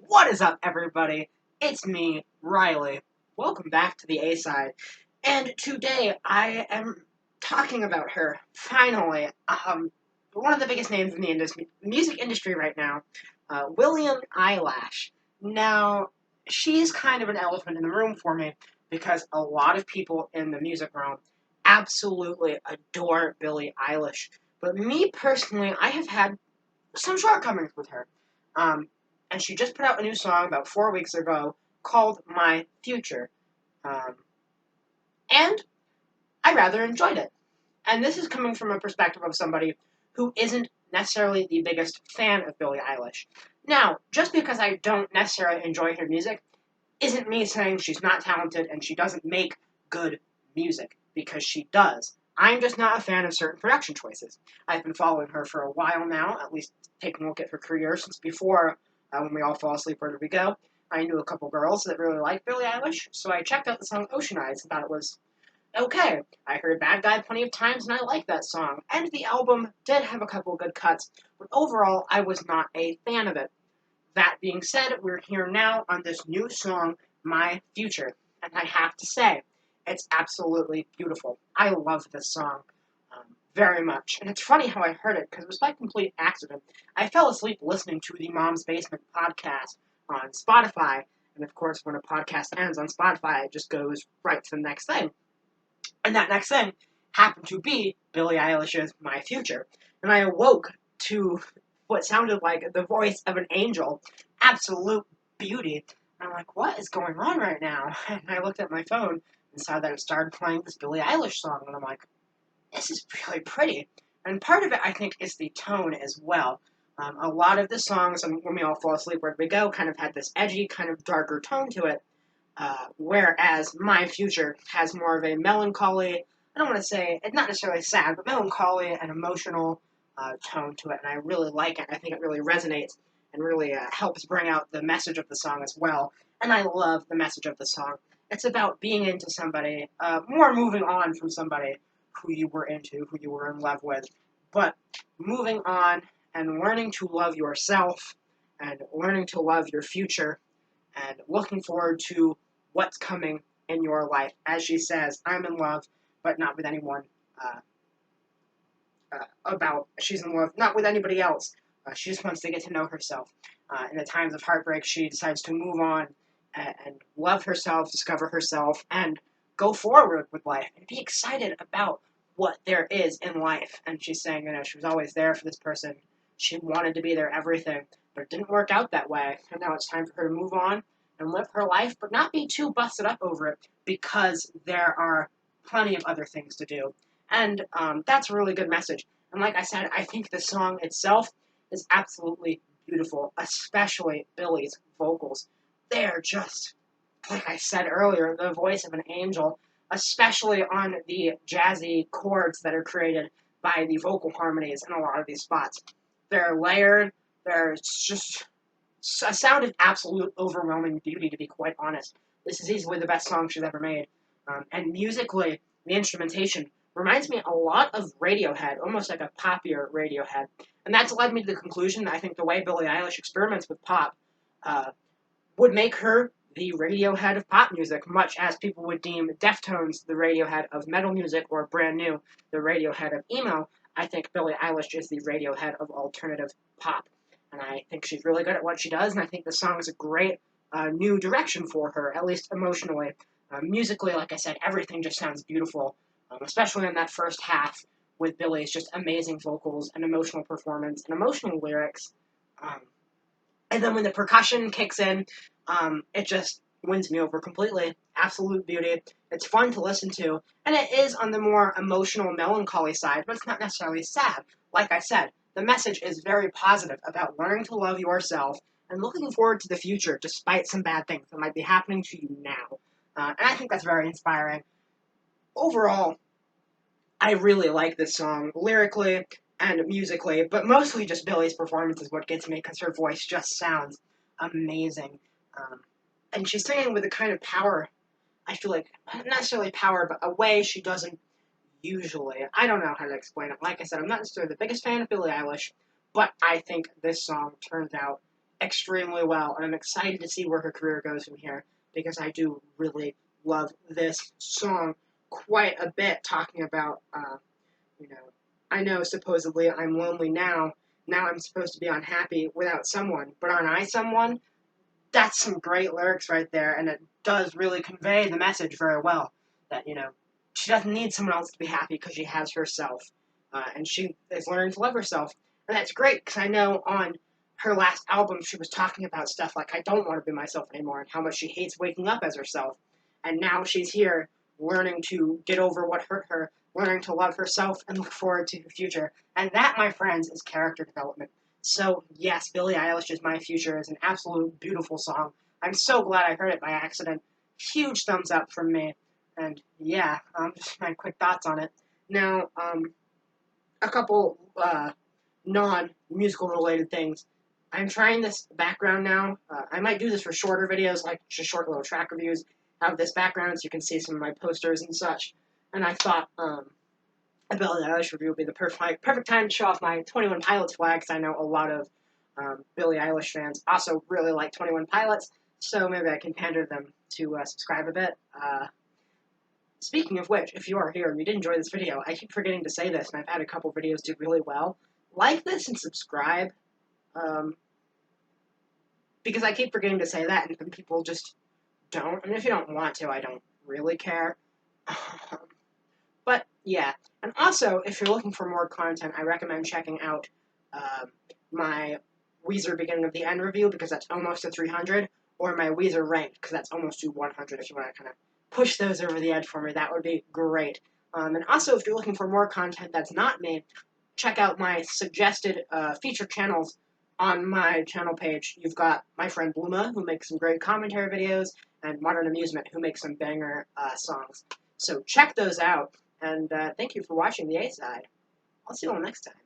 What is up, everybody? It's me, Riley. Welcome back to the A-side. And today I am talking about her, finally. One of the biggest names in the music industry right now, Billie Eilish. Now, she's kind of an elephant in the room for me because a lot of people in the music realm absolutely adore Billie Eilish. But me personally, I have had some shortcomings with her. Um, and she just put out a new song about 4 weeks ago called My Future. Um, and I rather enjoyed it. And this is coming from a perspective of somebody who isn't necessarily the biggest fan of Billie Eilish. Now, just because I don't necessarily enjoy her music isn't me saying she's not talented and she doesn't make good music, because she does. I'm just not a fan of certain production choices. I've been following her for a while now, at least taking a look at her career since before When We All Fall Asleep, Where Do We Go? I knew a couple girls that really liked Billie Eilish, so I checked out the song Ocean Eyes and thought it was okay. I heard Bad Guy plenty of times and I liked that song, and the album did have a couple good cuts, but overall I was not a fan of it. That being said, we're here now on this new song, My Future, and I have to say, it's absolutely beautiful. I love this song very much, and it's funny how I heard it, because it was by complete accident. I fell asleep listening to the Mom's Basement podcast on Spotify, and of course, when a podcast ends on Spotify, it just goes right to the next thing. And that next thing happened to be Billie Eilish's My Future. And I awoke to what sounded like the voice of an angel. Absolute beauty. And I'm like, what is going on right now? And I looked at my phone and saw that it started playing this Billie Eilish song. And I'm like, this is really pretty. And part of it, I think, is the tone as well. A lot of the songs, and When We All Fall Asleep, Where Do We Go, kind of had this edgy, kind of darker tone to it. Whereas My Future has more of a melancholy, I don't want to say, it's not necessarily sad, but melancholy and emotional tone to it, and I really like it. I think it really resonates and really helps bring out the message of the song as well, and I love the message of the song. It's about being into somebody, more moving on from somebody who you were into, who you were in love with, but moving on and learning to love yourself and learning to love your future and looking forward to what's coming in your life. As she says, I'm in love, but not with anyone. She's in love, not with anybody else. She just wants to get to know herself. In the times of heartbreak, she decides to move on and love herself, discover herself, and go forward with life and be excited about what there is in life. And she's saying, she was always there for this person. She wanted to be their everything, but it didn't work out that way. And now it's time for her to move on and live her life, but not be too busted up over it, because there are plenty of other things to do. And that's a really good message. And like I said, I think the song itself is absolutely beautiful, especially Billie's vocals. They're just, like I said earlier, the voice of an angel, especially on the jazzy chords that are created by the vocal harmonies in a lot of these spots. They're layered, they're just a sound of absolute overwhelming beauty, to be quite honest. This is easily the best song she's ever made. And musically, the instrumentation reminds me a lot of Radiohead, almost like a poppier Radiohead. And that's led me to the conclusion that I think the way Billie Eilish experiments with pop uh, would make her the Radiohead of pop music, much as people would deem Deftones the Radiohead of metal music, or Brand New the Radiohead of emo. I think Billie Eilish is the Radiohead of alternative pop. And I think she's really good at what she does, and I think the song is a great new direction for her, at least emotionally. Musically, like I said, everything just sounds beautiful, especially in that first half with Billie's just amazing vocals and emotional performance and emotional lyrics. Um, and then when the percussion kicks in, it just wins me over completely. Absolute beauty. It's fun to listen to, and it is on the more emotional, melancholy side, but it's not necessarily sad. Like I said, the message is very positive about learning to love yourself and looking forward to the future despite some bad things that might be happening to you now. And I think that's very inspiring. Overall, I really like this song lyrically and musically, but mostly just Billie's performance is what gets me, because her voice just sounds amazing. Um, and she's singing with a kind of power, I feel like, not necessarily power, but a way she doesn't usually. I don't know how to explain it. Like I said, I'm not necessarily the biggest fan of Billie Eilish, but I think this song turns out extremely well, and I'm excited to see where her career goes from here because I do really love this song quite a bit, talking about, you know, I know supposedly I'm lonely now. Now I'm supposed to be unhappy without someone, but aren't I someone? That's some great lyrics right there, and it does really convey the message very well. That she doesn't need someone else to be happy because she has herself, and she is learning to love herself, and that's great because I know on her last album she was talking about stuff like I don't want to be myself anymore and how much she hates waking up as herself, and now she's here learning to get over what hurt her, learning to love herself and look forward to her future, and that, my friends, is character development. So, yes, Billie Eilish is My Future is an absolute beautiful song. I'm so glad I heard it by accident. Huge thumbs up from me. And yeah, just my quick thoughts on it. Now, a couple non-musical related things. I'm trying this background now. I might do this for shorter videos, like just short little track reviews. Have this background so you can see some of my posters and such. And I thought a Billie Eilish review would be the perfect time to show off my 21 Pilots flag, because I know a lot of Billie Eilish fans also really like 21 Pilots, so maybe I can pander them to subscribe a bit. Speaking of which, if you are here and you did enjoy this video, I keep forgetting to say this, and I've had a couple videos do really well. Like this and subscribe, because I keep forgetting to say that, and people just don't. I mean, if you don't want to, I don't really care. But yeah, and also, if you're looking for more content, I recommend checking out my Weezer Beginning of the End review, because that's almost to 300, or my Weezer Ranked, because that's almost to 100. If you want to kind of push those over the edge for me, that would be great. And also, if you're looking for more content that's not me, check out my suggested feature channels on my channel page. You've got my friend Bluma, who makes some great commentary videos, and Modern Amusement, who makes some banger songs. So check those out. And thank you for watching the A-Side. I'll see you all next time.